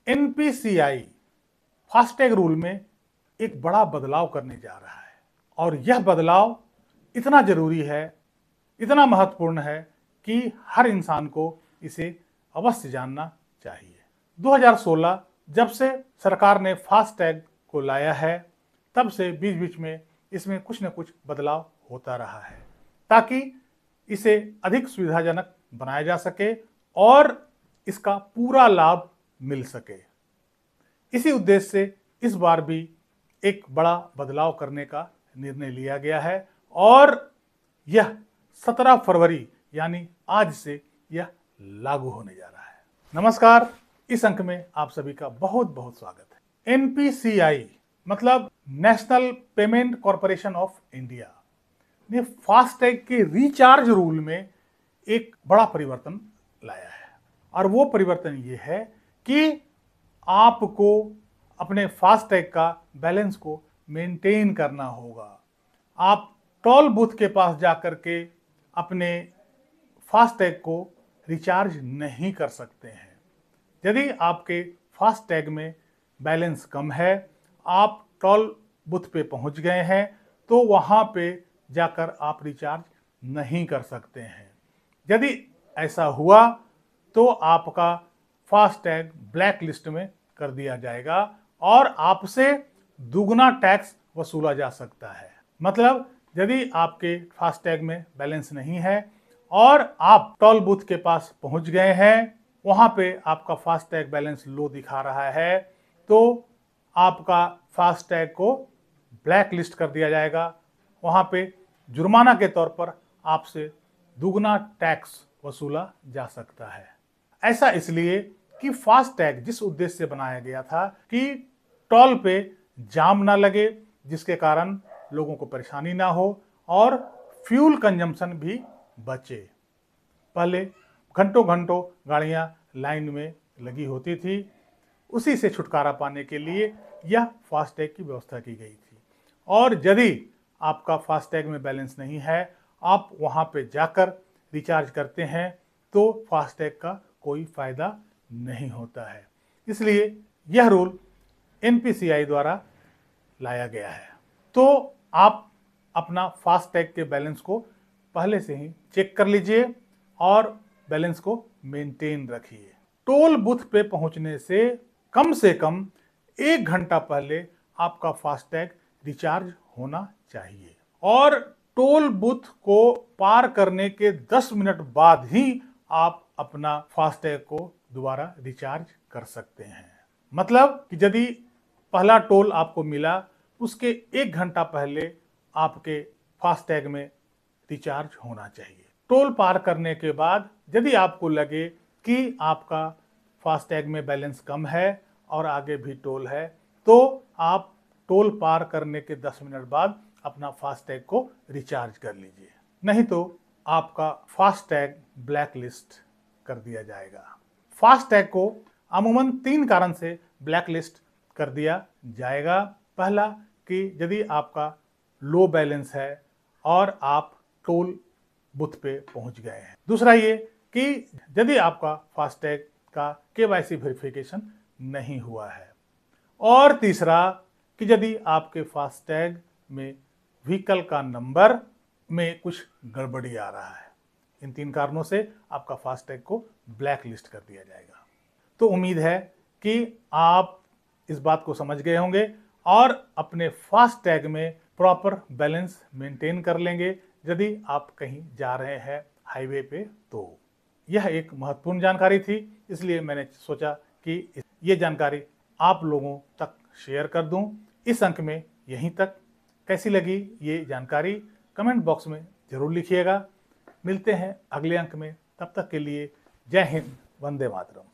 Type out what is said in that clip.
NPCI FASTag rule में एक बड़ा बदलाव करने जा रहा है और यह बदलाव इतना जरूरी है, इतना महत्वपूर्ण है कि हर इंसान को इसे अवश्य जानना चाहिए। 2016 जब से सरकार ने फास्टैग को लाया है, तब से बीच बीच में इसमें कुछ न कुछ बदलाव होता रहा है ताकि इसे अधिक सुविधाजनक बनाया जा सके और इसका पूरा लाभ मिल सके। इसी उद्देश्य से इस बार भी एक बड़ा बदलाव करने का निर्णय लिया गया है और यह 17 फरवरी यानी आज से यह लागू होने जा रहा है। नमस्कार, इस अंक में आप सभी का बहुत बहुत स्वागत है। एनपीसीआई मतलब national payment corporation of India ने फास्टैग के रिचार्ज रूल में एक बड़ा परिवर्तन लाया है और वो परिवर्तन ये है कि आपको अपने फास्टैग का बैलेंस को मेंटेन करना होगा। आप टोल बूथ के पास जाकर के अपने फास्टैग को रिचार्ज नहीं कर सकते हैं। यदि आपके फास्टैग में बैलेंस कम है, आप टोल बूथ पे पहुंच गए हैं, तो वहां पे जाकर आप रिचार्ज नहीं कर सकते हैं। यदि ऐसा हुआ तो आपका फास्टैग ब्लैक लिस्ट में कर दिया जाएगा और आपसे दुगना टैक्स वसूला जा सकता है। मतलब यदि आपके फास्टैग में बैलेंस नहीं है और आप टोल बूथ के पास पहुंच गए हैं, वहां पे आपका फास्टैग बैलेंस लो दिखा रहा है, तो आपका फास्टैग को ब्लैक लिस्ट कर दिया जाएगा। वहां पे जुर्माना के तौर पर आपसे दुगना टैक्स वसूला जा सकता है। ऐसा इसलिए कि फास्टैग जिस उद्देश्य से बनाया गया था कि टोल पे जाम ना लगे, जिसके कारण लोगों को परेशानी ना हो और फ्यूल कंजम्पशन भी बचे। पहले घंटों घंटों गाड़ियां लाइन में लगी होती थी, उसी से छुटकारा पाने के लिए यह फास्टैग की व्यवस्था की गई थी। और यदि आपका फास्टैग में बैलेंस नहीं है, आप वहां पे जाकर रिचार्ज करते हैं, तो फास्टैग का कोई फायदा नहीं होता है। इसलिए यह रूल एनपीसीआई द्वारा लाया गया है। तो आप अपना फास्टैग के बैलेंस को पहले से ही चेक कर लीजिए और बैलेंस को मेंटेन रखिए। टोल बूथ पे पहुंचने से कम 1 घंटा पहले आपका फास्टैग रिचार्ज होना चाहिए और टोल बूथ को पार करने के 10 मिनट बाद ही आप अपना फास्टैग को दोबारा रिचार्ज कर सकते हैं। मतलब कि यदि पहला टोल आपको मिला, उसके 1 घंटा पहले आपके फास्टैग में रिचार्ज होना चाहिए। टोल पार करने के बाद यदि आपको लगे कि आपका फास्टैग में बैलेंस कम है और आगे भी टोल है, तो आप टोल पार करने के 10 मिनट बाद अपना फास्टैग को रिचार्ज कर लीजिए, नहीं तो आपका फास्टैग ब्लैक लिस्ट कर दिया जाएगा। फास्टैग को अमूमन 3 कारण से ब्लैक लिस्ट कर दिया जाएगा। पहला कि यदि आपका लो बैलेंस है और आप टोल बूथ पे पहुंच गए हैं। दूसरा ये कि यदि आपका फास्टैग का केवाईसी वेरिफिकेशन नहीं हुआ है। और तीसरा कि यदि आपके फास्टैग में व्हीकल का नंबर में कुछ गड़बड़ी आ रहा है। इन 3 कारणों से आपका फास्टैग को ब्लैक लिस्ट कर दिया जाएगा। तो उम्मीद है कि आप इस बात को समझ गए होंगे और अपने फास्टैग में प्रॉपर बैलेंस मेंटेन कर लेंगे यदि आप कहीं जा रहे हैं हाईवे पे। तो यह एक महत्वपूर्ण जानकारी थी, इसलिए मैंने सोचा कि ये जानकारी आप लोगों तक शेयर कर दूं। इस अंक में यहीं तक। कैसी लगी ये जानकारी कमेंट बॉक्स में जरूर लिखिएगा। मिलते हैं अगले अंक में, तब तक के लिए जय हिंद, वंदे मातरम।